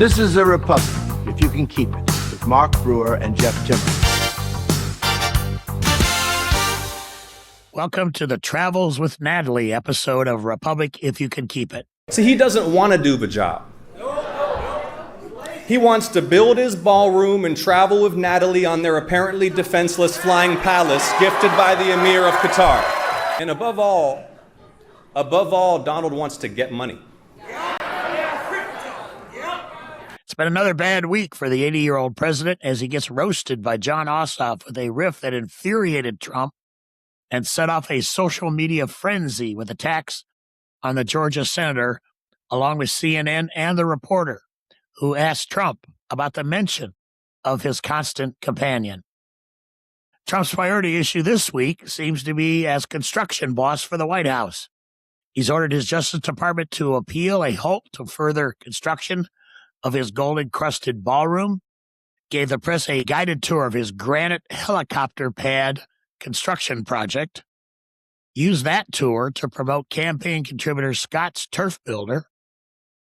This is a republic, if you can keep it, with Mark Brewer and Jeff Timmer. Welcome to the Travels with Natalie episode of Republic, if you can keep it. See, he doesn't want to do the job. He wants to build his ballroom and travel with Natalie on their apparently defenseless flying palace gifted by the Emir of Qatar. And above all, Donald wants to get money. It's been another bad week for the 80-year-old president as he gets roasted by John Ossoff with a riff that infuriated Trump and set off a social media frenzy with attacks on the Georgia senator, along with CNN and the reporter who asked Trump about the mention of his constant companion. Trump's priority issue this week seems to be as construction boss for the White House. He's ordered his Justice Department to appeal a halt to further construction of his golden-crusted ballroom, gave the press a guided tour of his granite helicopter pad construction project, used that tour to promote campaign contributor Scott's turf builder,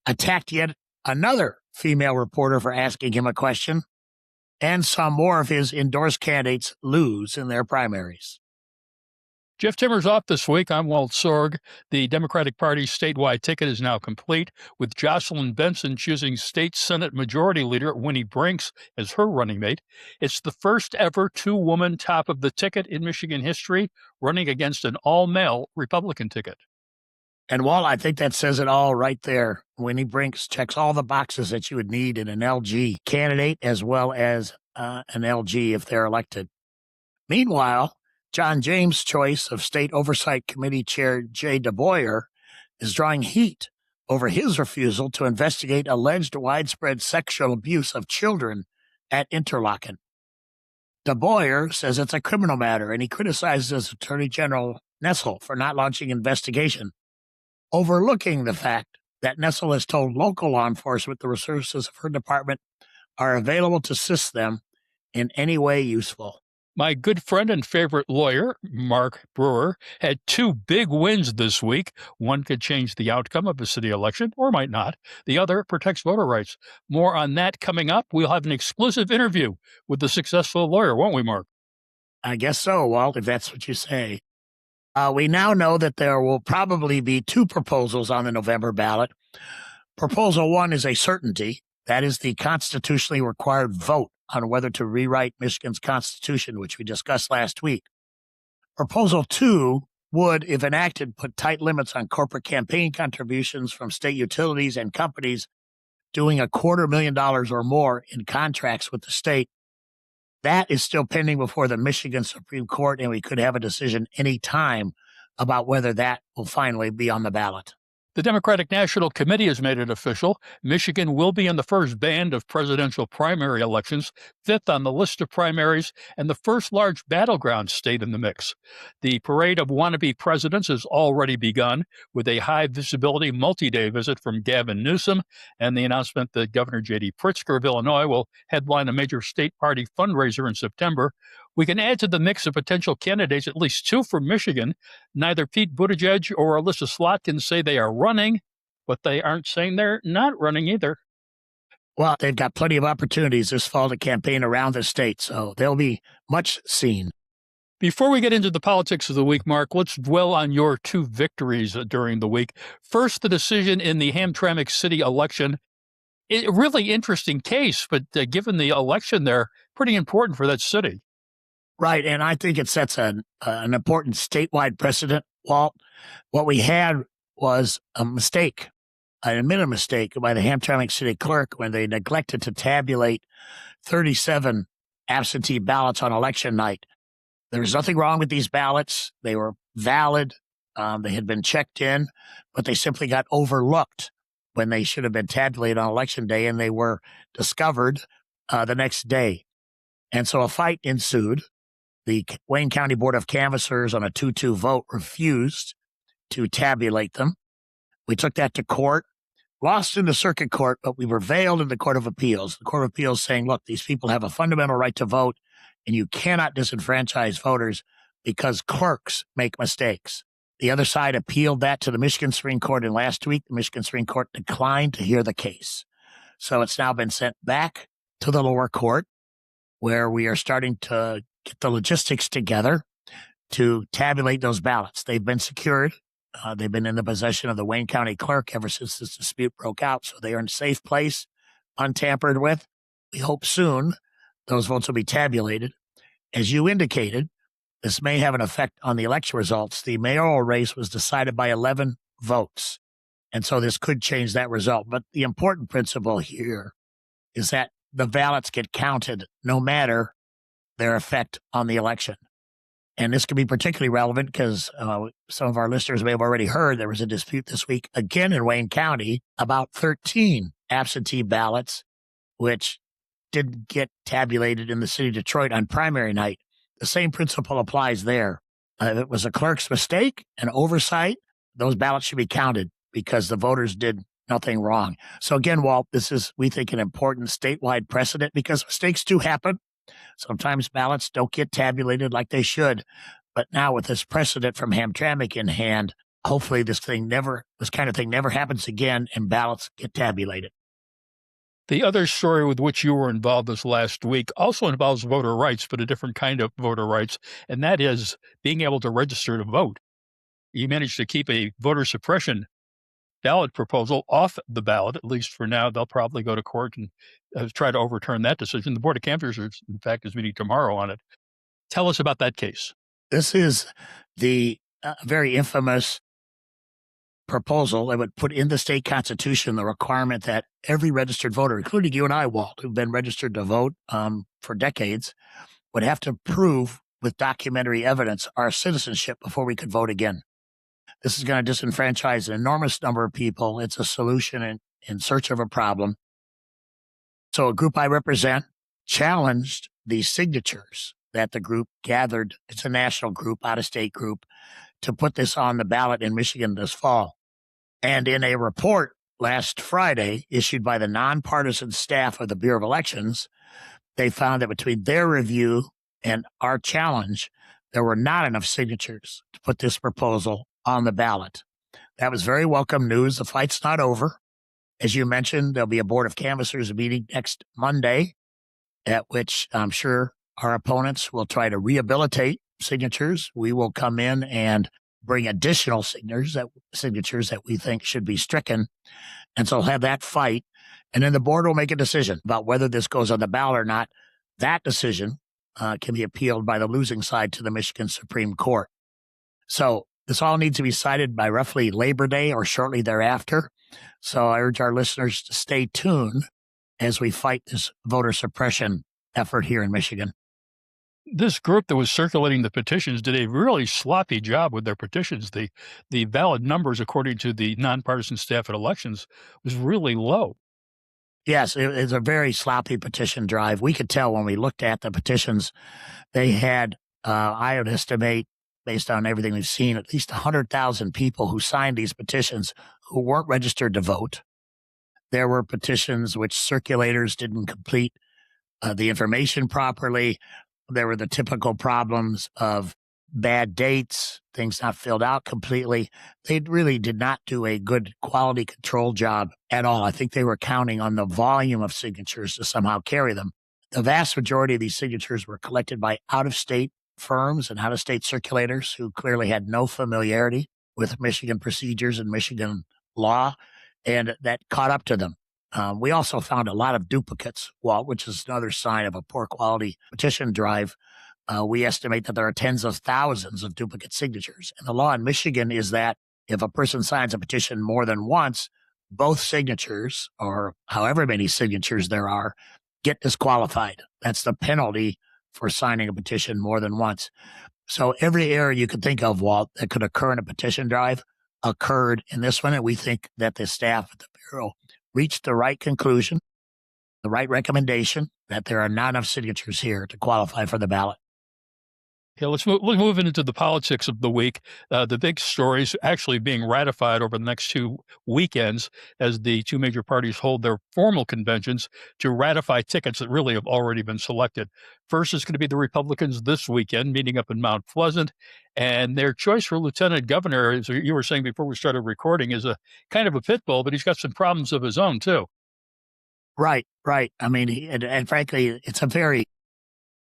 attacked yet another female reporter for asking him a question, and saw more of his endorsed candidates lose in their primaries. Jeff Timmer's off this week. I'm Walt Sorg. The Democratic Party's statewide ticket is now complete, with Jocelyn Benson choosing State Senate Majority Leader Winnie Brinks as her running mate. It's the first ever two-woman top of the ticket in Michigan history, running against an all-male Republican ticket. And Walt, I think that says it all right there. Winnie Brinks checks all the boxes that you would need in an LG candidate as well as an LG if they're elected. Meanwhile, John James' choice of State Oversight Committee Chair Jay DeBoyer is drawing heat over his refusal to investigate alleged widespread sexual abuse of children at Interlochen. DeBoyer says it's a criminal matter, and he criticizes Attorney General Nessel for not launching an investigation, overlooking the fact that Nessel has told local law enforcement the resources of her department are available to assist them in any way useful. My good friend and favorite lawyer, Mark Brewer, had two big wins this week. One could change the outcome of a city election, or might not. The other protects voter rights. More on that coming up. We'll have an exclusive interview with the successful lawyer, won't we, Mark? I guess so, Walt, if that's what you say. We now know that there will probably be two proposals on the November ballot. Proposal one is a certainty. That is the constitutionally required vote on whether to rewrite Michigan's Constitution, which we discussed last week. Proposal two would, if enacted, put tight limits on corporate campaign contributions from state utilities and companies doing $250,000 or more in contracts with the state. That is still pending before the Michigan Supreme Court, and we could have a decision any time about whether that will finally be on the ballot. The Democratic National Committee has made it official. Michigan will be in the first band of presidential primary elections, fifth on the list of primaries, and the first large battleground state in the mix. The parade of wannabe presidents has already begun, with a high-visibility multi-day visit from Gavin Newsom and the announcement that Governor J.D. Pritzker of Illinois will headline a major state party fundraiser in September. We can add to the mix of potential candidates at least two from Michigan. Neither Pete Buttigieg or Alyssa Slotkin say they are running, but they aren't saying they're not running either. Well, they've got plenty of opportunities this fall to campaign around the state, so they'll be much seen. Before we get into the politics of the week, Mark, let's dwell on your two victories during the week. First, the decision in the Hamtramck City election. A really interesting case, but given the election there, pretty important for that city. Right, and I think it sets an important statewide precedent, Walt. What we had was a mistake, an admitted mistake by the Hamtramck City Clerk when they neglected to tabulate 37 absentee ballots on election night. There was nothing wrong with these ballots. They were valid. They had been checked in, but they simply got overlooked when they should have been tabulated on election day, and they were discovered the next day. And so a fight ensued. The Wayne County Board of Canvassers on a 2-2 vote refused to tabulate them. We took that to court, lost in the circuit court, but we prevailed in the Court of Appeals. The Court of Appeals saying, look, these people have a fundamental right to vote, and you cannot disenfranchise voters because clerks make mistakes. The other side appealed that to the Michigan Supreme Court, and last week the Michigan Supreme Court declined to hear the case. So it's now been sent back to the lower court, where we are starting to get the logistics together to tabulate those ballots. They've been secured. They've been in the possession of the Wayne County clerk ever since this dispute broke out. So they are in a safe place, untampered with. We hope soon those votes will be tabulated. As you indicated, this may have an effect on the election results. The mayoral race was decided by 11 votes. And so this could change that result. But the important principle here is that the ballots get counted no matter their effect on the election. And this could be particularly relevant because some of our listeners may have already heard there was a dispute this week again in Wayne County about 13 absentee ballots, which didn't get tabulated in the city of Detroit on primary night. The same principle applies there. If it was a clerk's mistake, an oversight, those ballots should be counted because the voters did nothing wrong. So again, Walt, this is, we think, an important statewide precedent because mistakes do happen. Sometimes ballots don't get tabulated like they should. But now with this precedent from Hamtramck in hand, hopefully this kind of thing never happens again and ballots get tabulated. The other story with which you were involved this last week also involves voter rights, but a different kind of voter rights, and that is being able to register to vote. You managed to keep a voter suppression ballot proposal off the ballot, at least for now. They'll probably go to court and try to overturn that decision. The Board of Canvassers, in fact, is meeting tomorrow on it. Tell us about that case. This is the very infamous proposal that would put in the state constitution the requirement that every registered voter, including you and I, Walt, who've been registered to vote for decades, would have to prove with documentary evidence our citizenship before we could vote again. This is going to disenfranchise an enormous number of people. It's a solution in search of a problem. So a group I represent challenged the signatures that the group gathered. It's a national group, out-of-state group, to put this on the ballot in Michigan this fall. And in a report last Friday issued by the nonpartisan staff of the Bureau of Elections, they found that between their review and our challenge, there were not enough signatures to put this proposal on the ballot. That was very welcome news. The fight's not over. As you mentioned, there'll be a Board of Canvassers meeting next Monday, at which I'm sure our opponents will try to rehabilitate signatures. We will come in and bring additional signatures that we think should be stricken. And so we'll have that fight. And then the board will make a decision about whether this goes on the ballot or not. That decision can be appealed by the losing side to the Michigan Supreme Court. So this all needs to be cited by roughly Labor Day or shortly thereafter. So I urge our listeners to stay tuned as we fight this voter suppression effort here in Michigan. This group that was circulating the petitions did a really sloppy job with their petitions. The valid numbers, according to the nonpartisan staff at elections, was really low. Yes, it's a very sloppy petition drive. We could tell when we looked at the petitions, they had, I would estimate, based on everything we've seen, at least 100,000 people who signed these petitions who weren't registered to vote. There were petitions which circulators didn't complete the information properly. There were the typical problems of bad dates, things not filled out completely. They really did not do a good quality control job at all. I think they were counting on the volume of signatures to somehow carry them. The vast majority of these signatures were collected by out-of-state firms and out-of-state circulators who clearly had no familiarity with Michigan procedures and Michigan law, and that caught up to them. We also found a lot of duplicates, Walt, which is another sign of a poor quality petition drive. We estimate that there are tens of thousands of duplicate signatures. And the law in Michigan is that if a person signs a petition more than once, both signatures, or however many signatures there are, get disqualified. That's the penalty for signing a petition more than once. So every error you could think of, Walt, that could occur in a petition drive occurred in this one. And we think that the staff at the Bureau reached the right conclusion, the right recommendation, that there are not enough signatures here to qualify for the ballot. Okay, let's move into the politics of the week. The big stories actually being ratified over the next 2 weekends as the two major parties hold their formal conventions to ratify tickets that really have already been selected. First is going to be the Republicans this weekend, meeting up in Mount Pleasant. And their choice for lieutenant governor, as you were saying before we started recording, is a kind of a pit bull, but he's got some problems of his own, too. Right, right. I mean, and frankly, it's a very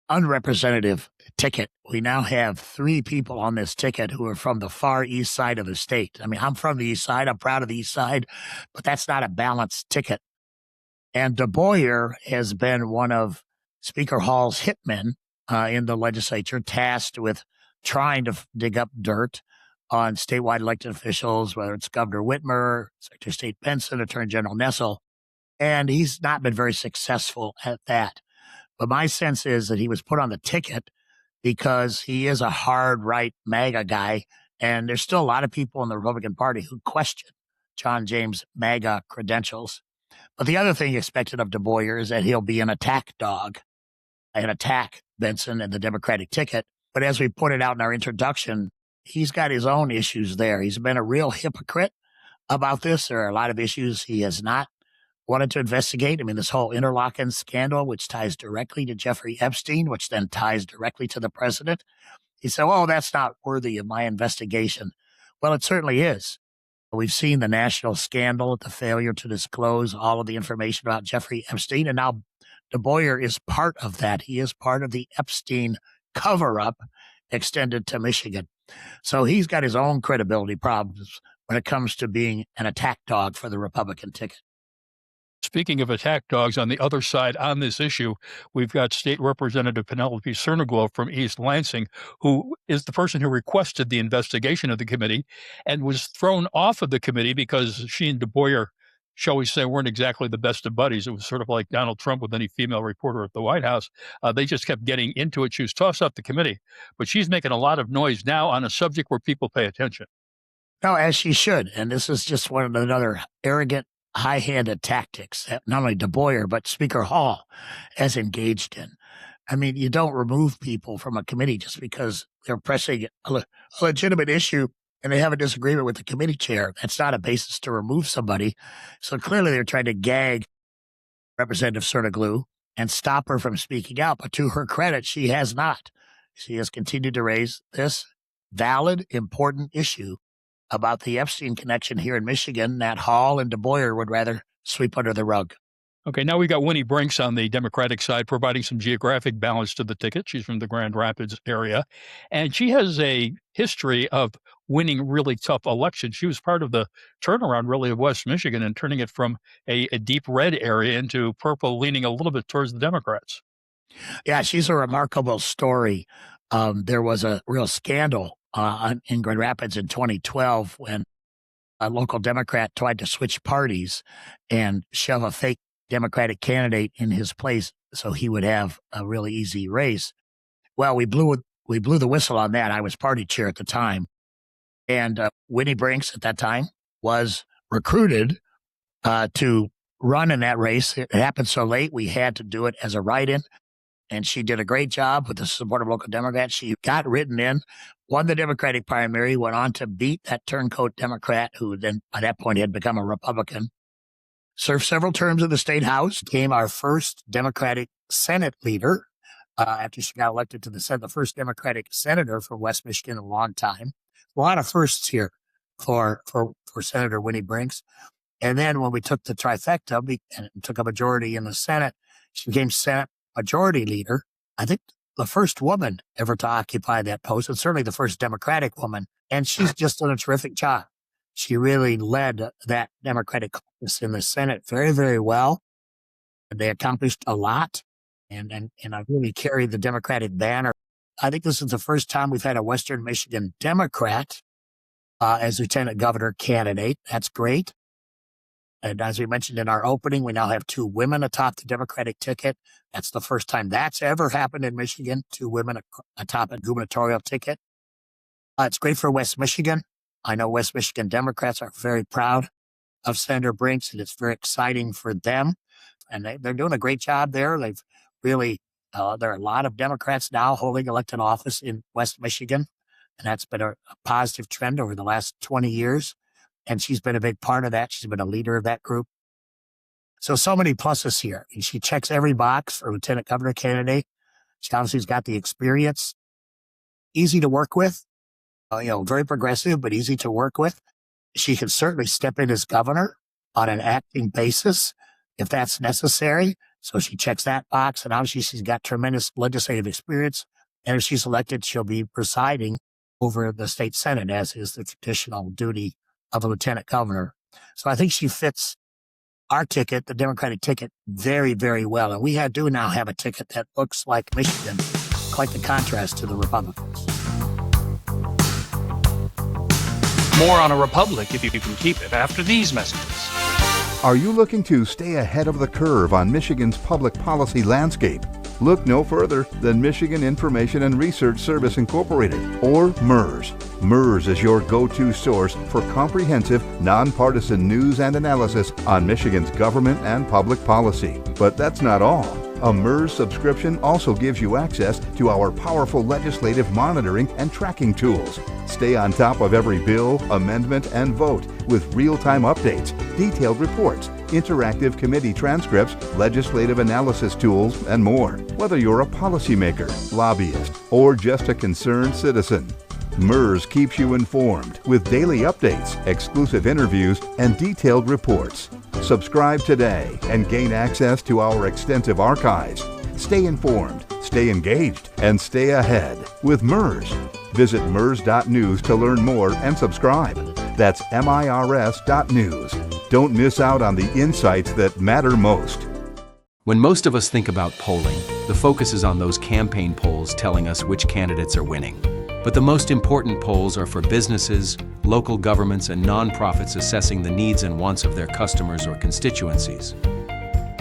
unrepresentative ticket. We now have 3 people on this ticket who are from the far east side of the state. I mean, I'm from the east side. I'm proud of the east side, but that's not a balanced ticket. And De Boyer has been one of Speaker Hall's hitmen in the legislature, tasked with trying to dig up dirt on statewide elected officials, whether it's Governor Whitmer, Secretary of State Benson, Attorney General Nessel. And he's not been very successful at that. But my sense is that he was put on the ticket because he is a hard right MAGA guy. And there's still a lot of people in the Republican Party who question John James' MAGA credentials. But the other thing expected of De Boyer is that he'll be an attack dog and attack Benson and the Democratic ticket. But as we pointed out in our introduction, he's got his own issues there. He's been a real hypocrite about this. There are a lot of issues he has not wanted to investigate. I mean, this whole interlocking scandal, which ties directly to Jeffrey Epstein, which then ties directly to the president. He said, oh, that's not worthy of my investigation. Well, it certainly is. We've seen the national scandal, the failure to disclose all of the information about Jeffrey Epstein. And now De Boyer is part of that. He is part of the Epstein cover-up extended to Michigan. So he's got his own credibility problems when it comes to being an attack dog for the Republican ticket. Speaking of attack dogs, on the other side on this issue, we've got State Representative Penelope Cerniglo from East Lansing, who is the person who requested the investigation of the committee and was thrown off of the committee because she and De Boyer, shall we say, weren't exactly the best of buddies. It was sort of like Donald Trump with any female reporter at the White House. They just kept getting into it. She was tossed off the committee. But she's making a lot of noise now on a subject where people pay attention. No, as she should. And this is just one of another arrogant, high-handed tactics that not only De Boyer, but Speaker Hall has engaged in. I mean, you don't remove people from a committee just because they're pressing a legitimate issue and they have a disagreement with the committee chair. That's not a basis to remove somebody. So clearly they're trying to gag Representative Cerniglo and stop her from speaking out. But to her credit, she has not. She has continued to raise this valid, important issue about the Epstein connection here in Michigan that Hall and De Boyer would rather sweep under the rug. Okay, now we got Winnie Brinks on the Democratic side providing some geographic balance to the ticket. She's from the Grand Rapids area, and she has a history of winning really tough elections. She was part of the turnaround, really, of West Michigan and turning it from a deep red area into purple, leaning a little bit towards the Democrats. Yeah, she's a remarkable story. There was a real scandal in Grand Rapids in 2012 when a local Democrat tried to switch parties and shove a fake Democratic candidate in his place so he would have a really easy race. Well, we blew the whistle on that. I was party chair at the time. And Winnie Brinks at that time was recruited to run in that race. It happened so late, we had to do it as a write-in. And she did a great job with the support of local Democrats. She got written in, won the Democratic primary, went on to beat that turncoat Democrat who then by that point had become a Republican, served several terms in the state house, became our first Democratic Senate leader after she got elected to the Senate, the first Democratic senator from West Michigan in a long time. A lot of firsts here for Senator Winnie Brinks. And then when we took the trifecta and took a majority in the Senate, she became Senate Majority Leader. I think the first woman ever to occupy that post, and certainly the first Democratic woman. And she's just done a terrific job. She really led that Democratic caucus in the Senate very, very well. They accomplished a lot and I really carried the Democratic banner. I think this is the first time we've had a Western Michigan Democrat as lieutenant governor candidate. That's great. And as we mentioned in our opening, we now have 2 women atop the Democratic ticket. That's the first time that's ever happened in Michigan, 2 women atop a gubernatorial ticket. It's great for West Michigan. I know West Michigan Democrats are very proud of Senator Brinks, and it's very exciting for them. And they're doing a great job there. They've really, there are a lot of Democrats now holding elected office in West Michigan, and that's been a positive trend over the last 20 years. And she's been a big part of that. She's been a leader of that group. So many pluses here. And she checks every box for lieutenant governor candidate. She obviously's got the experience, easy to work with, very progressive, but easy to work with. She can certainly step in as governor on an acting basis. if that's necessary. So she checks that box, and obviously she's got tremendous legislative experience. And if she's elected, she'll be presiding over the state Senate, as is the traditional duty of a lieutenant governor. So I think she fits our ticket, the Democratic ticket, very, very well. And we do now have a ticket that looks like Michigan, quite the contrast to the Republicans. More on a republic if you can keep it after these messages. Are you looking to stay ahead of the curve on Michigan's public policy landscape? Look no further than Michigan Information and Research Service Incorporated, or MERS. MERS is your go-to source for comprehensive, nonpartisan news and analysis on Michigan's government and public policy. But that's not all. A MERS subscription also gives you access to our powerful legislative monitoring and tracking tools. Stay on top of every bill, amendment, and vote with real-time updates, detailed reports, interactive committee transcripts, legislative analysis tools, and more. Whether you're a policymaker, lobbyist, or just a concerned citizen, MERS keeps you informed with daily updates, exclusive interviews, and detailed reports. Subscribe today and gain access to our extensive archives. Stay informed, stay engaged, and stay ahead with MERS. Visit MERS.news to learn more and subscribe. That's MIRS.news. Don't miss out on the insights that matter most. When most of us think about polling, the focus is on those campaign polls telling us which candidates are winning. But the most important polls are for businesses, local governments, and nonprofits assessing the needs and wants of their customers or constituencies.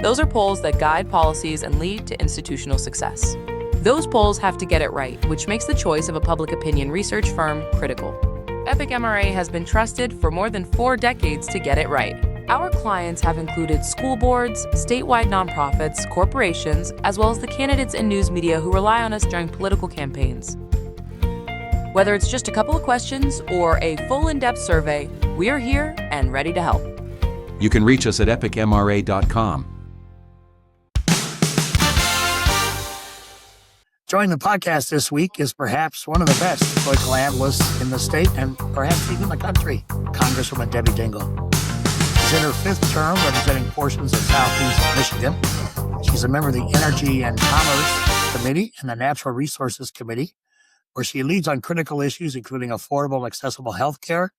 Those are polls that guide policies and lead to institutional success. Those polls have to get it right, which makes the choice of a public opinion research firm critical. Epic MRA has been trusted for more than 4 decades to get it right. Our clients have included school boards, statewide nonprofits, corporations, as well as the candidates and news media who rely on us during political campaigns. Whether it's just a couple of questions or a full in-depth survey, we're here and ready to help. You can reach us at epicmra.com. Joining the podcast this week is perhaps one of the best political analysts in the state and perhaps even the country, Congresswoman Debbie Dingell. She's in her 5th term representing portions of Southeast Michigan. She's a member of the Energy and Commerce Committee and the Natural Resources Committee, where she leads on critical issues including affordable, accessible health care,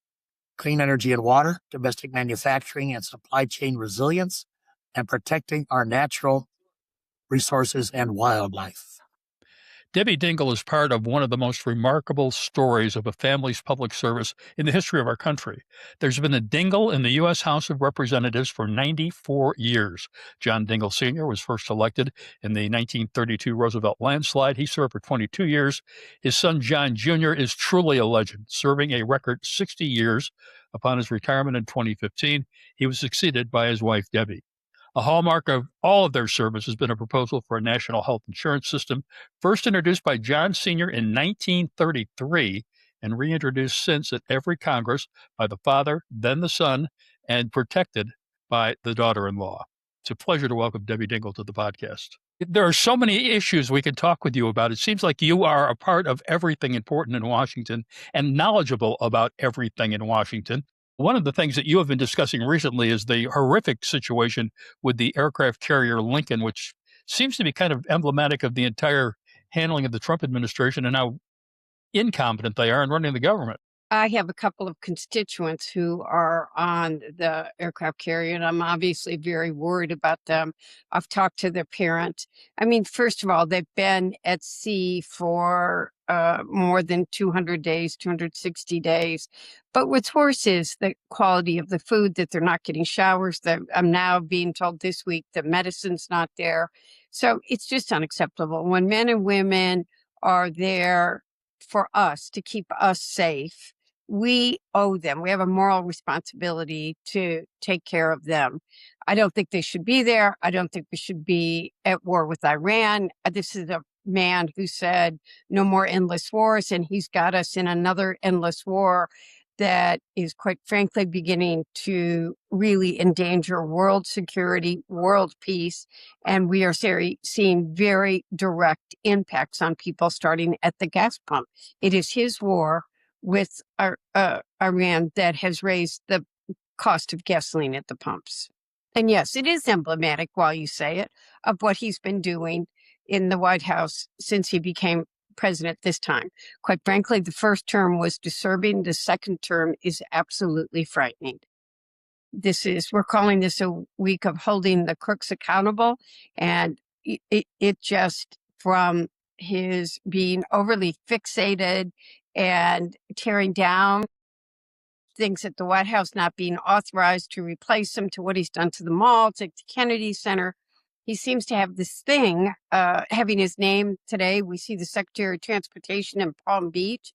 clean energy and water, domestic manufacturing and supply chain resilience, and protecting our natural resources and wildlife. Debbie Dingell is part of one of the most remarkable stories of a family's public service in the history of our country. There's been a Dingell in the U.S. House of Representatives for 94 years. John Dingell Sr. was first elected in the 1932 Roosevelt landslide. He served for 22 years. His son, John Jr., is truly a legend, serving a record 60 years. Upon his retirement in 2015, he was succeeded by his wife, Debbie. A hallmark of all of their service has been a proposal for a national health insurance system, first introduced by John Sr. in 1933 and reintroduced since at every Congress by the father, then the son, and protected by the daughter-in-law. It's a pleasure to welcome Debbie Dingell to the podcast. There are so many issues we can talk with you about. It seems like you are a part of everything important in Washington and knowledgeable about everything in Washington. One of the things that you have been discussing recently is the horrific situation with the aircraft carrier Lincoln, which seems to be kind of emblematic of the entire handling of the Trump administration and how incompetent they are in running the government. I have a couple of constituents who are on the aircraft carrier, and I'm obviously very worried about them. I've talked to their parents. I mean, first of all, they've been at sea for more than 200 days, 260 days. But what's worse is the quality of the food, that they're not getting showers. That I'm now being told this week that medicine's not there. So it's just unacceptable. When men and women are there for us to keep us safe, we owe them. We have a moral responsibility to take care of them. I don't think they should be there. I don't think we should be at war with Iran. This is a man who said no more endless wars, and he's got us in another endless war that is, quite frankly, beginning to really endanger world security, world peace. And we are seeing very direct impacts on people starting at the gas pump. It is his war with Iran that has raised the cost of gasoline at the pumps. And yes, it is emblematic, while you say it, of what he's been doing in the White House since he became president this time. Quite frankly, the first term was disturbing. The second term is absolutely frightening. We're calling this a week of holding the crooks accountable. And it just, from his being overly fixated and tearing down things at the White House, not being authorized to replace him, to what he's done to the mall, to the Kennedy Center. He seems to have this thing, having his name today. We see the Secretary of Transportation in Palm Beach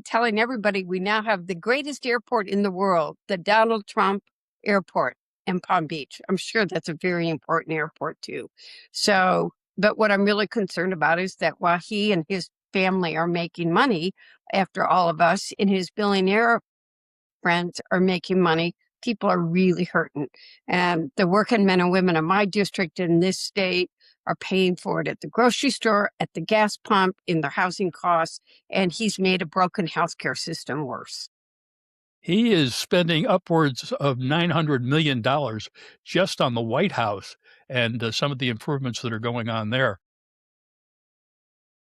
telling everybody we now have the greatest airport in the world, the Donald Trump Airport in Palm Beach. I'm sure that's a very important airport too. So, but what I'm really concerned about is that while he and his family are making money, after all of us in his billionaire friends are making money, people are really hurting. And the working men and women of my district in this state are paying for it at the grocery store, at the gas pump, in their housing costs, and he's made a broken healthcare system worse. He is spending upwards of $900 million just on the White House and some of the improvements that are going on there.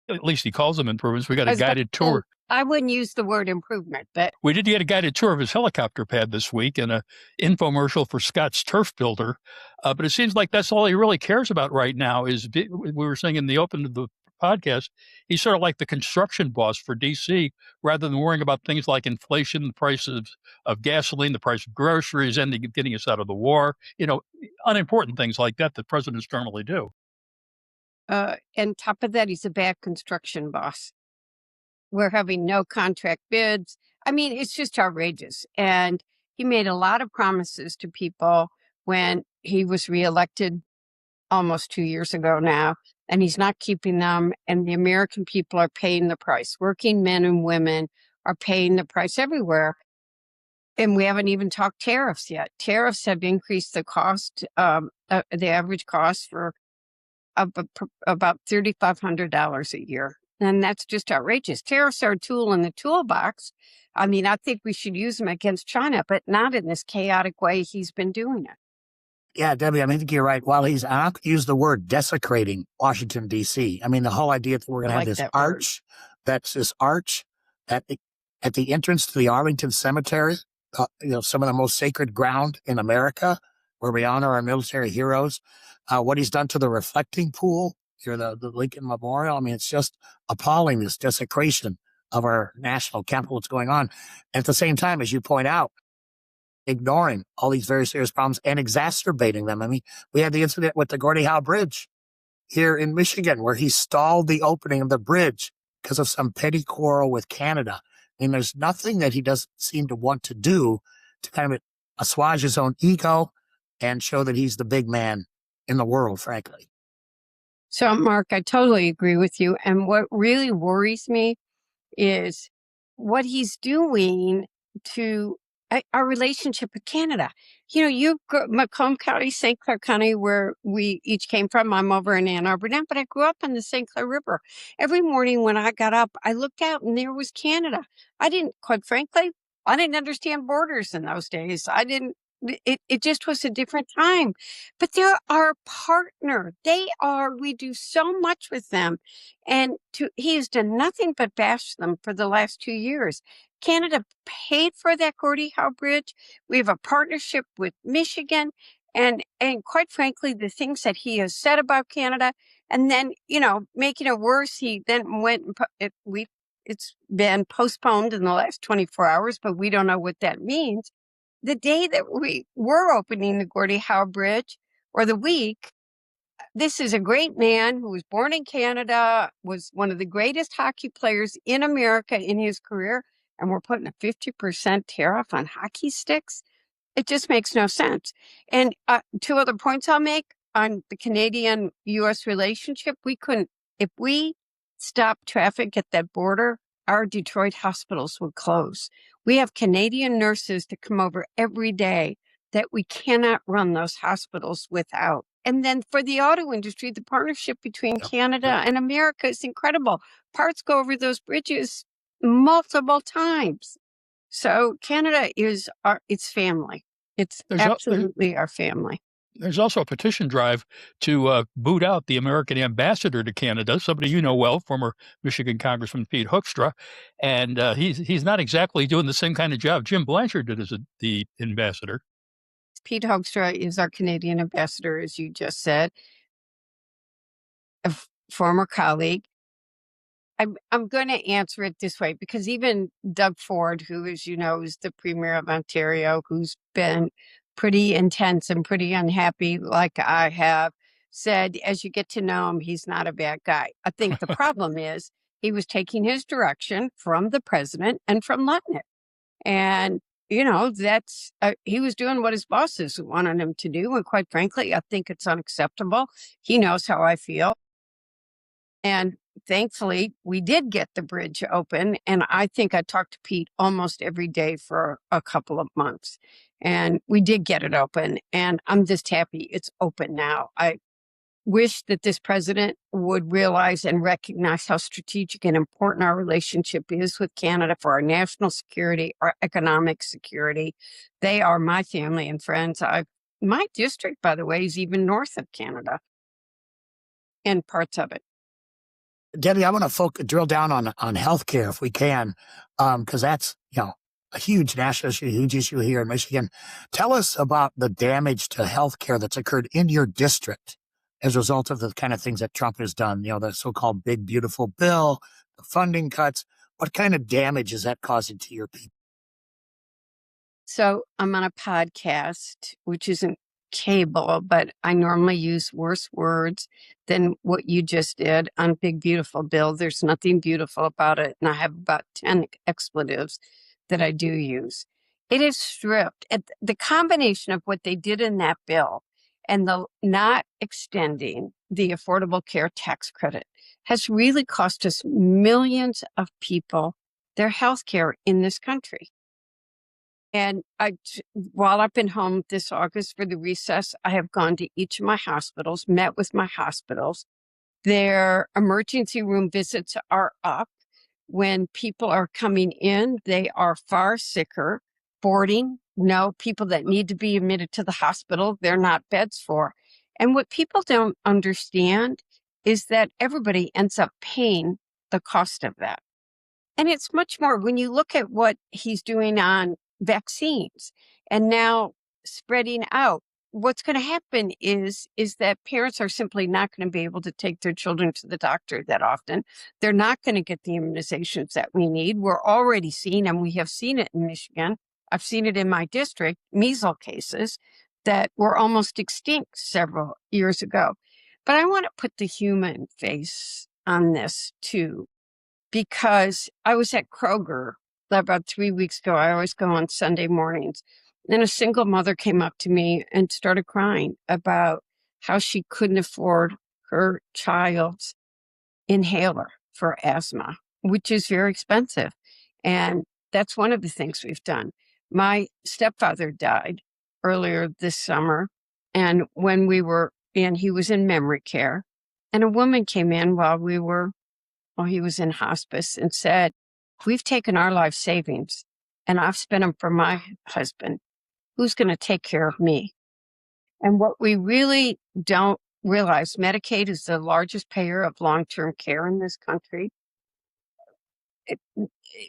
At least he calls them improvements. We got a guided tour. I wouldn't use the word improvement, but We did get a guided tour of his helicopter pad this week and an infomercial for Scott's Turf Builder. But it seems like that's all he really cares about right now is, we were saying in the open of the podcast, he's sort of like the construction boss for D.C. rather than worrying about things like inflation, the price of gasoline, the price of groceries, and getting us out of the war, unimportant things like that presidents normally do. on top of that, he's a bad construction boss. We're having no contract bids. I mean, it's just outrageous. And he made a lot of promises to people when he was reelected almost 2 years ago now, and he's not keeping them. And the American people are paying the price. Working men and women are paying the price everywhere. And we haven't even talked tariffs yet. Tariffs have increased the cost, the average cost for about $3,500 a year. And that's just outrageous. Tariffs are a tool in the toolbox. I mean, I think we should use them against China, but not in this chaotic way he's been doing it. Yeah, Debbie, I think you're right. While he's, I don't use the word desecrating Washington, D.C. I mean, the whole idea that we're going to have this arch, that's this arch at the entrance to the Arlington Cemetery, some of the most sacred ground in America, where we honor our military heroes. What he's done to the reflecting pool, the Lincoln Memorial. I mean, it's just appalling, this desecration of our national capital that's going on. And at the same time, as you point out, ignoring all these very serious problems and exacerbating them. I mean, we had the incident with the Gordie Howe Bridge here in Michigan, where he stalled the opening of the bridge because of some petty quarrel with Canada. I mean, there's nothing that he doesn't seem to want to do to kind of assuage his own ego and show that he's the big man in the world, frankly. So, Mark, I totally agree with you. And what really worries me is what he's doing to our relationship with Canada. You go Macomb County, St. Clair County, where we each came from. I'm over in Ann Arbor now, but I grew up on the St. Clair River. Every morning when I got up, I looked out and there was Canada. Quite frankly, I didn't understand borders in those days. It just was a different time. But they're our partner. We do so much with them. And he has done nothing but bash them for the last 2 years. Canada paid for that Gordie Howe Bridge. We have a partnership with Michigan. And quite frankly, the things that he has said about Canada, and then, making it worse, he then went and it's been postponed in the last 24 hours, but we don't know what that means. The day that we were opening the Gordie Howe Bridge, or the week, this is a great man who was born in Canada, was one of the greatest hockey players in America in his career, and we're putting a 50% tariff on hockey sticks. It just makes no sense. And 2 other points I'll make on the Canadian-U.S. relationship. If we stopped traffic at that border, our Detroit hospitals would close. We have Canadian nurses that come over every day that we cannot run those hospitals without. And then for the auto industry, the partnership between Canada and America is incredible. Parts go over those bridges multiple times. So Canada is its family. It's There's, absolutely our family. there's also a petition drive to boot out the American ambassador to Canada, somebody you know well, former Michigan Congressman Pete Hoekstra. And he's not exactly doing the same kind of job Jim Blanchard did as the ambassador. Pete Hoekstra is our Canadian ambassador, as you just said, a former colleague. I'm going to answer it this way because even Doug Ford, who, as you know, is the Premier of Ontario, who's been pretty intense and pretty unhappy, like I have, said, as you get to know him, he's not a bad guy. I think the problem is he was taking his direction from the president and from Lutnick. And, that's, he was doing what his bosses wanted him to do. And quite frankly, I think it's unacceptable. He knows how I feel. And thankfully, we did get the bridge open. And I think I talked to Pete almost every day for a couple of months. And we did get it open. And I'm just happy it's open now. I wish that this president would realize and recognize how strategic and important our relationship is with Canada for our national security, our economic security. They are my family and friends. My district, by the way, is even north of Canada and parts of it. Debbie, I want to drill down on healthcare if we can, because that's a huge national issue, a huge issue here in Michigan. Tell us about the damage to healthcare that's occurred in your district as a result of the kind of things that Trump has done. The so-called big beautiful bill, the funding cuts. What kind of damage is that causing to your people? So I'm on a podcast, which isn't cable, but I normally use worse words than what you just did on Big Beautiful Bill. There's nothing beautiful about it. And I have about 10 expletives that I do use. It is stripped. The combination of what they did in that bill and the not extending the Affordable Care Tax Credit has really cost us millions of people their health care in this country. And while I've been home this August for the recess, I have gone to each of my hospitals, met with my hospitals. Their emergency room visits are up. When people are coming in, they are far sicker. Boarding, no, people that need to be admitted to the hospital, they're not beds for. And what people don't understand is that everybody ends up paying the cost of that. And it's much more when you look at what he's doing on vaccines and now spreading out. What's going to happen is that parents are simply not going to be able to take their children to the doctor that often. They're not going to get the immunizations that we need. We're already seeing, and we have seen it in Michigan. I've seen it in my district, measles cases that were almost extinct several years ago. But I want to put the human face on this too, because I was at Kroger about 3 weeks ago. I always go on Sunday mornings. And a single mother came up to me and started crying about how she couldn't afford her child's inhaler for asthma, which is very expensive. And that's one of the things we've done. My stepfather died earlier this summer. And when he was in memory care. And a woman came in while he was in hospice and said, "We've taken our life savings and I've spent them for my husband. Who's going to take care of me?" And what we really don't realize, Medicaid is the largest payer of long-term care in this country.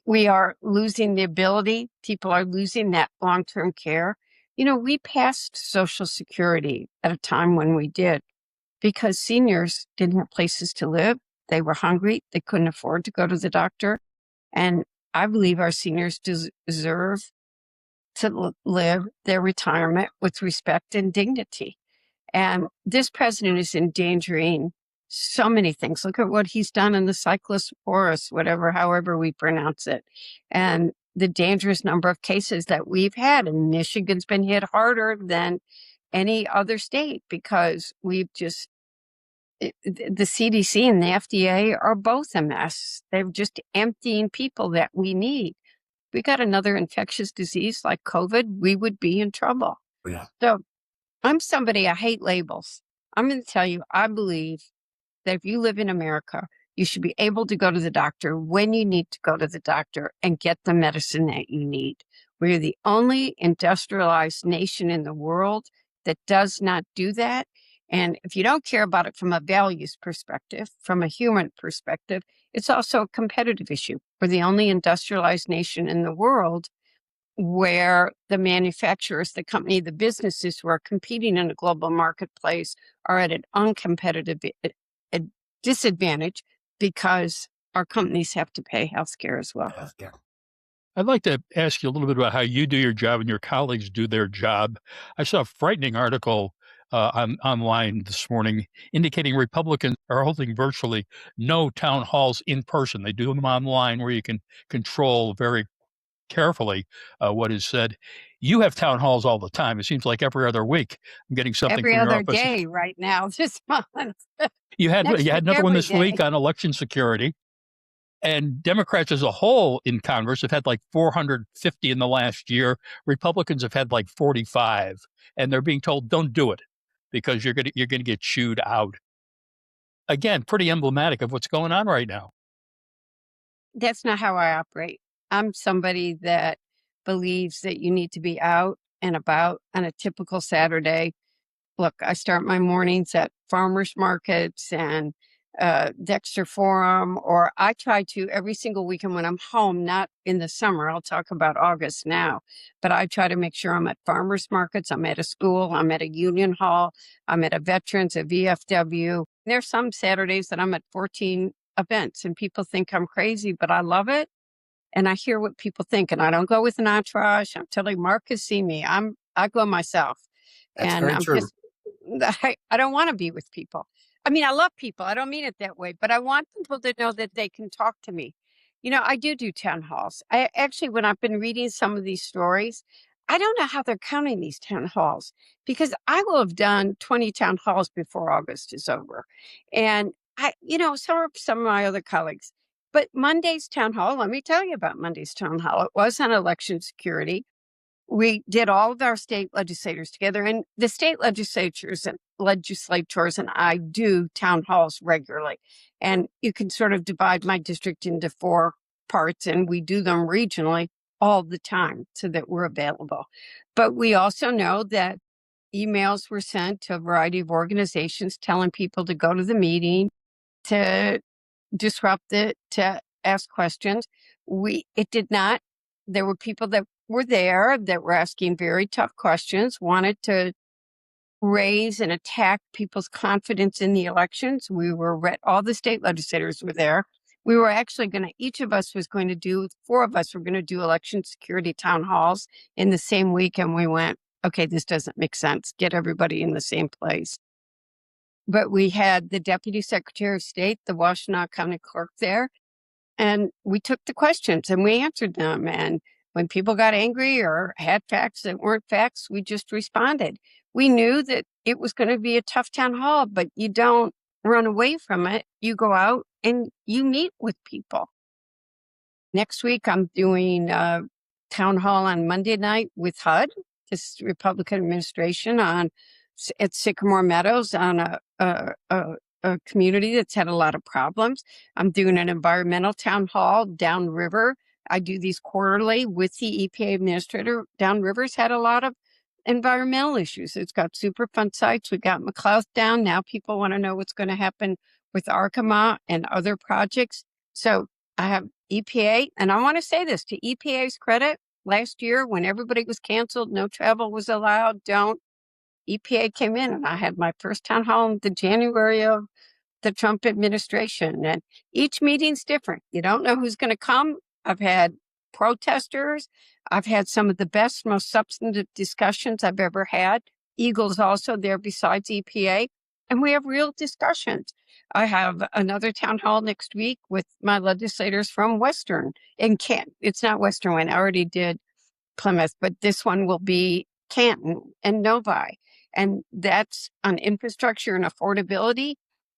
We are losing the ability. People are losing that long-term care. We passed Social Security at a time when we did because seniors didn't have places to live. They were hungry. They couldn't afford to go to the doctor. And I believe our seniors deserve to live their retirement with respect and dignity. And this president is endangering so many things. Look at what he's done in the cyclosporus, however we pronounce it. And the dangerous number of cases that we've had. And Michigan's been hit harder than any other state because we've just, the CDC and the FDA are both a mess. They're just emptying people that we need. We got another infectious disease like COVID, we would be in trouble. Yeah. So I hate labels. I'm going to tell you, I believe that if you live in America, you should be able to go to the doctor when you need to go to the doctor and get the medicine that you need We're the only industrialized nation in the world that does not do that. And if you don't care about it from a values perspective, from a human perspective, it's also a competitive issue. We're the only industrialized nation in the world where the manufacturers, the company, the businesses who are competing in a global marketplace are at an uncompetitive disadvantage because our companies have to pay health care as well. I'd like to ask you a little bit about how you do your job and your colleagues do their job. I saw a frightening article online this morning indicating Republicans are holding virtually no town halls in person. They do them online where you can control very carefully what is said. You have town halls all the time. It seems like every other week I'm getting something Every from your other office. day right now, this month. You had Next week, another one every this day. week on election security. And Democrats as a whole in Congress have had like 450 in the last year. Republicans have had like 45, and they're being told, don't do it because you're going to get chewed out. Again, pretty emblematic of what's going on right now. That's not how I operate. I'm somebody that believes that you need to be out and about on a typical Saturday. Look, I start my mornings at farmers markets and Dexter Forum, or I try to every single weekend when I'm home, not in the summer. I'll talk about August now, but I try to make sure I'm at farmers markets. I'm at a school. I'm at a union hall. I'm at a veterans, a VFW. There's some Saturdays that I'm at 14 events and people think I'm crazy, but I love it. And I hear what people think, and I don't go with an entourage. I'm telling Mark has seen me. I go myself. That's And very I'm true. I don't want to be with people. I mean, I love people. I don't mean it that way, but I want people to know that they can talk to me. I do town halls. I actually, when I've been reading some of these stories, I don't know how they're counting these town halls because I will have done 20 town halls before August is over. And some of my other colleagues, but Monday's town hall, let me tell you about Monday's town hall. It was on election security. We did all of our state legislators together, and the state legislators and I do town halls regularly. And you can sort of divide my district into 4 parts, and we do them regionally all the time so that we're available. But we also know that emails were sent to a variety of organizations telling people to go to the meeting, to disrupt it, to ask questions. It did not. There were people that were there that were asking very tough questions, wanted to raise and attack people's confidence in the elections. All the state legislators were there. We were actually each of us was going to do, 4 of us were going to do election security town halls in the same week. And we went, okay, this doesn't make sense. Get everybody in the same place. But we had the Deputy Secretary of State, the Washtenaw County Clerk there, and we took the questions and we answered them. And when people got angry or had facts that weren't facts, we just responded. We knew that it was going to be a tough town hall, but you don't run away from it. You go out and you meet with people. Next week, I'm doing a town hall on Monday night with HUD, this Republican administration, at Sycamore Meadows on a community that's had a lot of problems. I'm doing an environmental town hall downriver. I do these quarterly with the EPA administrator. Downriver's had a lot of environmental issues. It's got Superfund sites. We got McLeod down. Now people want to know what's going to happen with Arkema and other projects. So I have EPA, and I want to say this to EPA's credit. Last year, when everybody was canceled, no travel was allowed, EPA came in and I had my first town hall in the January of the Trump administration. And each meeting's different. You don't know who's going to come. I've had protesters. I've had some of the best, most substantive discussions I've ever had. Eagle's also there besides EPA. And we have real discussions. I have another town hall next week with my legislators from Western and Kent. It's not Western one. I already did Plymouth, but this one will be Canton and Novi. And that's on infrastructure and affordability.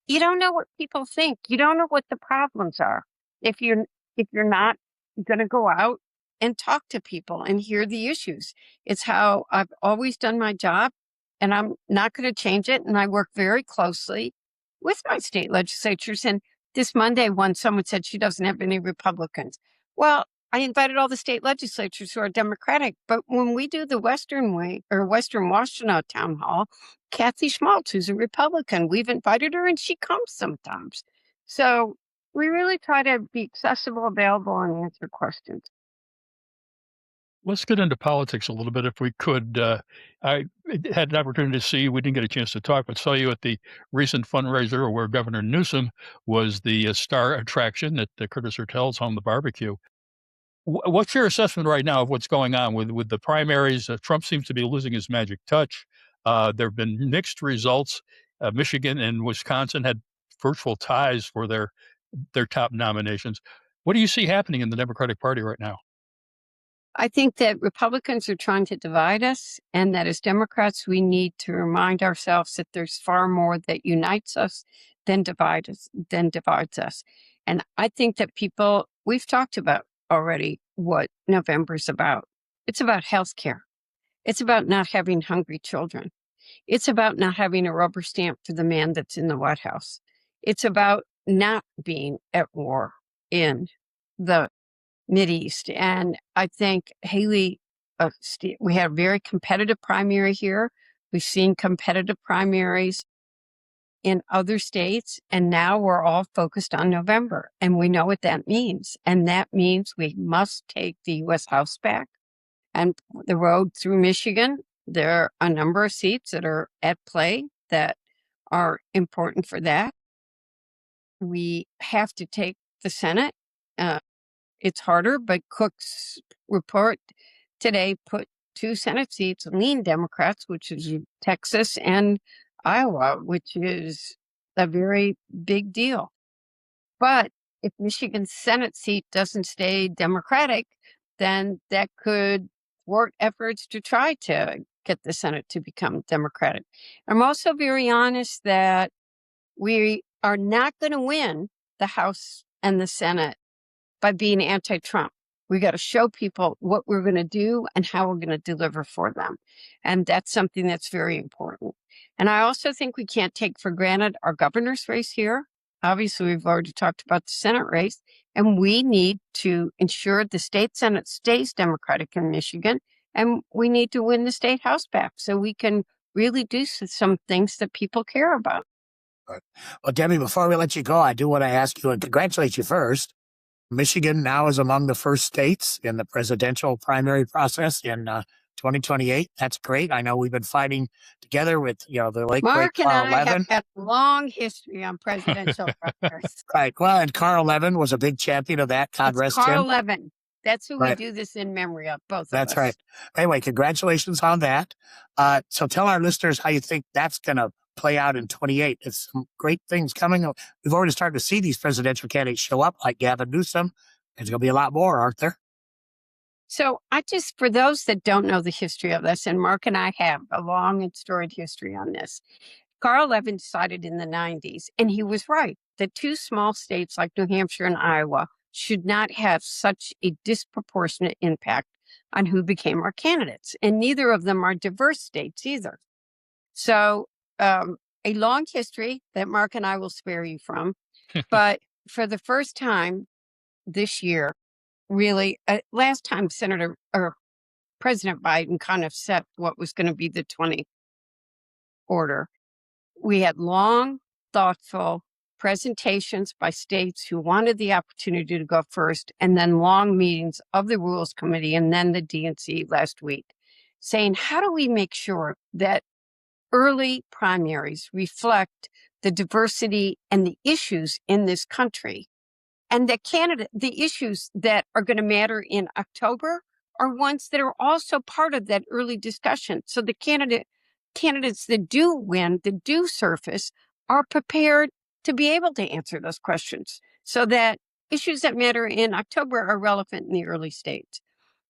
You don't know what people think. You don't know what the problems are. If you're not going to go out and talk to people and hear the issues. It's how I've always done my job, and I'm not going to change it. And I work very closely with my state legislatures. And this Monday, when someone said she doesn't have any Republicans, well, I invited all the state legislatures who are Democratic, but when we do the Western Washtenaw town hall, Kathy Schmaltz, who's a Republican, we've invited her and she comes sometimes. So we really try to be accessible, available, and answer questions. Let's get into politics a little bit if we could. I had an opportunity to see you. We didn't get a chance to talk, but saw you at the recent fundraiser where Governor Newsom was the star attraction at the Curtis Hotel's Home the Barbecue. What's your assessment right now of what's going on with the primaries? Trump seems to be losing his magic touch. There have been mixed results. Michigan and Wisconsin had virtual ties for their top nominations. What do you see happening in the Democratic Party right now? I think that Republicans are trying to divide us, and that as Democrats, we need to remind ourselves that there's far more that unites us than divides us. And I think that we've talked about already what November's about. It's about health care. It's about not having hungry children. It's about not having a rubber stamp for the man that's in the White House. It's about not being at war in the Mideast. And I think Haley, we had a very competitive primary here. We've seen competitive primaries in other states, and now we're all focused on November. And we know what that means. And that means we must take the U.S. House back. And the road through Michigan, there are a number of seats that are at play that are important for that. We have to take the Senate. It's harder, but Cook's report today put 2 Senate seats lean Democrats, which is Texas and Iowa, which is a very big deal. But if Michigan's Senate seat doesn't stay Democratic, then that could thwart efforts to try to get the Senate to become Democratic. I'm also very honest that we are not going to win the House and the Senate by being anti-Trump. We got to show people what we're going to do and how we're going to deliver for them. And that's something that's very important. And I also think we can't take for granted our governor's race here. Obviously, we've already talked about the Senate race, and we need to ensure the state Senate stays Democratic in Michigan, and we need to win the state House back so we can really do some things that people care about. Well, Debbie, before we let you go, I do want to ask you and congratulate you first. Michigan now is among the first states in the presidential primary process in 2028. That's great. I know we've been fighting together with, the late Mark great Carl and I Levin. have had a long history on presidential primaries. Right. Well, and Carl Levin was a big champion of that. God rest Carl him. Levin. That's who Right. we do this in memory of, both of us. That's right. Anyway, congratulations on that. So tell our listeners how you think that's going to play out in 28. It's some great things coming. We've already started to see these presidential candidates show up, like Gavin Newsom. There's going to be a lot more, aren't there? So for those that don't know the history of this, and Mark and I have a long and storied history on this, Carl Levin decided in the 90s, and he was right, that 2 small states like New Hampshire and Iowa should not have such a disproportionate impact on who became our candidates. And neither of them are diverse states either. So a long history that Mark and I will spare you from. But for the first time this year, really, last time President Biden kind of set what was going to be the 20 order. We had long, thoughtful presentations by states who wanted the opportunity to go first, and then long meetings of the Rules Committee and then the DNC last week, saying, how do we make sure that early primaries reflect the diversity and the issues in this country, and the issues that are going to matter in October are ones that are also part of that early discussion. So the candidates that do win, that do surface, are prepared to be able to answer those questions so that issues that matter in October are relevant in the early states.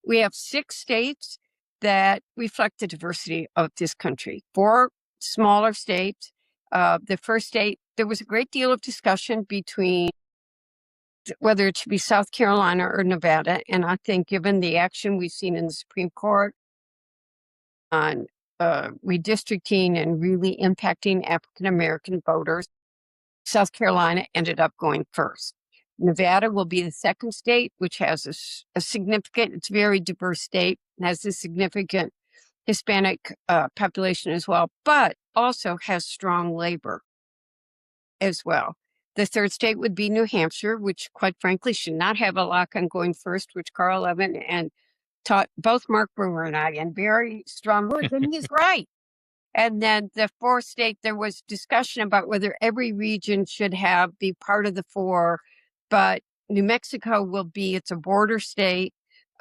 We have 6 states that reflect the diversity of this country. 4 smaller states. The first state, there was a great deal of discussion between whether it should be South Carolina or Nevada. And I think given the action we've seen in the Supreme Court on redistricting and really impacting African-American voters, South Carolina ended up going first. Nevada will be the second state, which has a significant, it's a very diverse state, and has a significant Hispanic population as well, but also has strong labor as well. The third state would be New Hampshire, which quite frankly should not have a lock on going first, which Carl Levin and taught both Mark Brewer and I in very strong words, and he's right. And then the fourth state, there was discussion about whether every region should be part of the four, but New Mexico will be, it's a border state,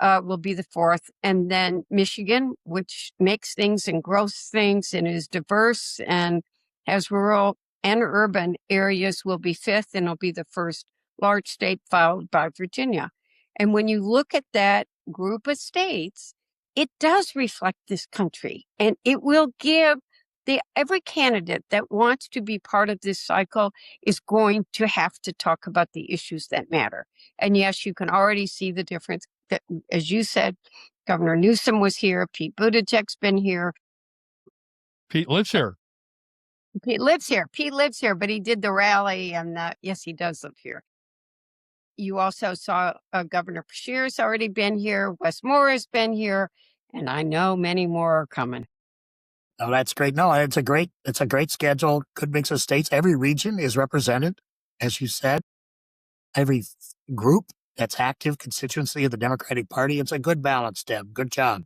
will be the fourth. And then Michigan, which makes things and grows things and is diverse and has rural and urban areas, will be fifth, and it'll be the first large state, followed by Virginia. And when you look at that group of states, it does reflect this country, and it will give every candidate that wants to be part of this cycle is going to have to talk about the issues that matter. And yes, you can already see the difference. That, as you said, Governor Newsom was here. Pete Buttigieg's been here. Pete lives here. Pete lives here, but he did the rally, and yes, he does live here. You also saw Governor Beshear's already been here. Wes Moore has been here, and I know many more are coming. Oh, that's great. No, it's a great schedule. Good mix of states. Every region is represented, as you said. Every group that's active constituency of the Democratic Party. It's a good balance, Deb. Good job.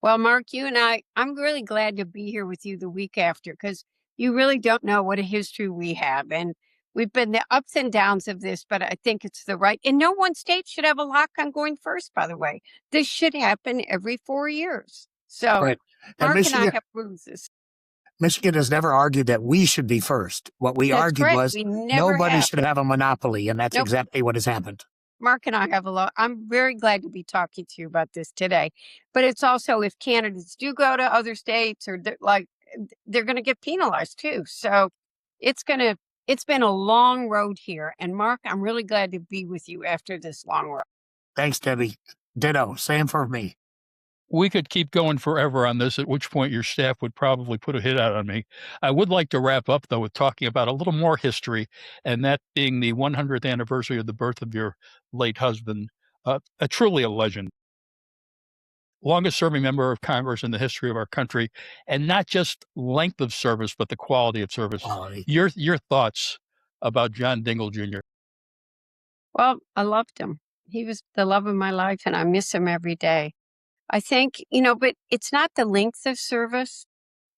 Well, Mark, you and I'm really glad to be here with you the week after, because you really don't know what a history we have. And we've been the ups and downs of this, but I think it's the right. And no one state should have a lock on going first, by the way. This should happen every 4 years. So Right. Mark Michigan, and I have bruises. Michigan has never argued that we should be first. What we That's argued correct. was We never nobody have. should have a monopoly, and that's Nope. exactly what has happened. Mark and I have a lot. I'm very glad to be talking to you about this today. But it's also, if candidates do go to other states, or they're going to get penalized too. So it's been a long road here. And Mark, I'm really glad to be with you after this long road. Thanks, Debbie. Ditto. Same for me. We could keep going forever on this, at which point your staff would probably put a hit out on me. I would like to wrap up, though, with talking about a little more history, and that being the 100th anniversary of the birth of your late husband, truly a legend. Longest serving member of Congress in the history of our country, and not just length of service, but the quality of service. Quality. Your thoughts about John Dingell Jr.? Well, I loved him. He was the love of my life, and I miss him every day. I think, but it's not the length of service.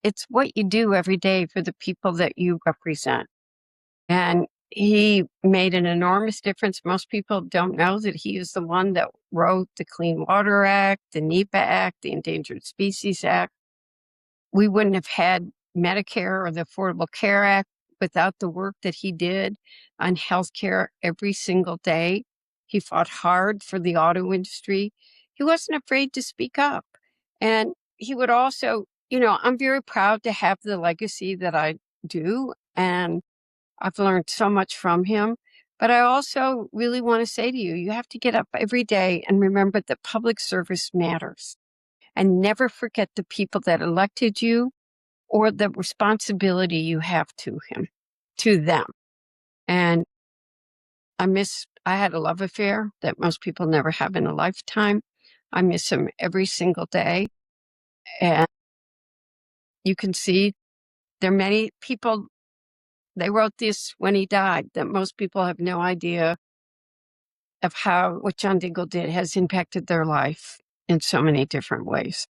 It's what you do every day for the people that you represent. And he made an enormous difference. Most people don't know that he is the one that wrote the Clean Water Act, the NEPA Act, the Endangered Species Act. We wouldn't have had Medicare or the Affordable Care Act without the work that he did on healthcare every single day. He fought hard for the auto industry. He wasn't afraid to speak up. And he would also, I'm very proud to have the legacy that I do. And I've learned so much from him. But I also really want to say to you, you have to get up every day and remember that public service matters. And never forget the people that elected you or the responsibility you have to them. And I had a love affair that most people never have in a lifetime. I miss him every single day. And you can see there are many people, they wrote this when he died, that most people have no idea of how what John Dingell did has impacted their life in so many different ways.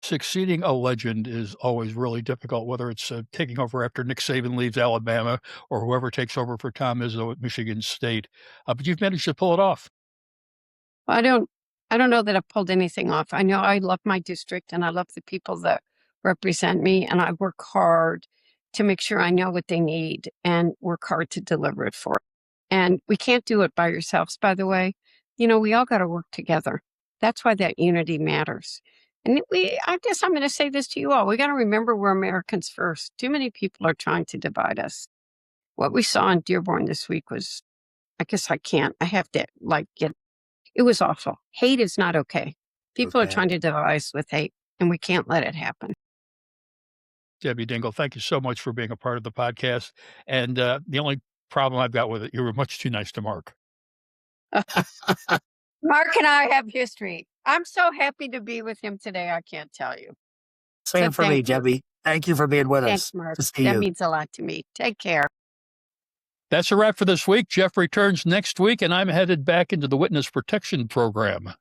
Succeeding a legend is always really difficult, whether it's taking over after Nick Saban leaves Alabama or whoever takes over for Tom Izzo at Michigan State. But you've managed to pull it off. I don't know that I've pulled anything off. I know I love my district and I love the people that represent me, and I work hard to make sure I know what they need and work hard to deliver it for them. And we can't do it by yourselves, by the way. We all got to work together. That's why that unity matters. And I guess I'm going to say this to you all. We got to remember we're Americans first. Too many people are trying to divide us. What we saw in Dearborn this week was, I have to it was awful. Hate is not okay. People are trying to divide us with hate, and we can't let it happen. Debbie Dingell, thank you so much for being a part of the podcast. And the only problem I've got with it. You were much too nice to Mark. Mark and I have history. I'm so happy to be with him today. I can't tell you. Same for me, thank you. Debbie. Thank you for being with Thanks, us. Mark. To see That you. means a lot to me. Take care. That's a wrap for this week. Jeff returns next week, and I'm headed back into the Witness Protection Program.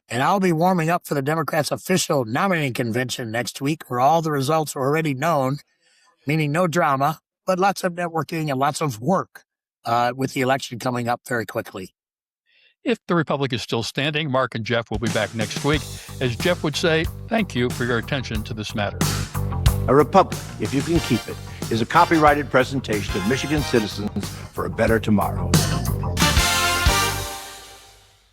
And I'll be warming up for the Democrats' official nominating convention next week, where all the results are already known, meaning no drama, but lots of networking and lots of work with the election coming up very quickly. If the Republic is still standing, Mark and Jeff will be back next week. As Jeff would say, thank you for your attention to this matter. A republic, if you can keep it, is a copyrighted presentation of Michigan citizens for a better tomorrow.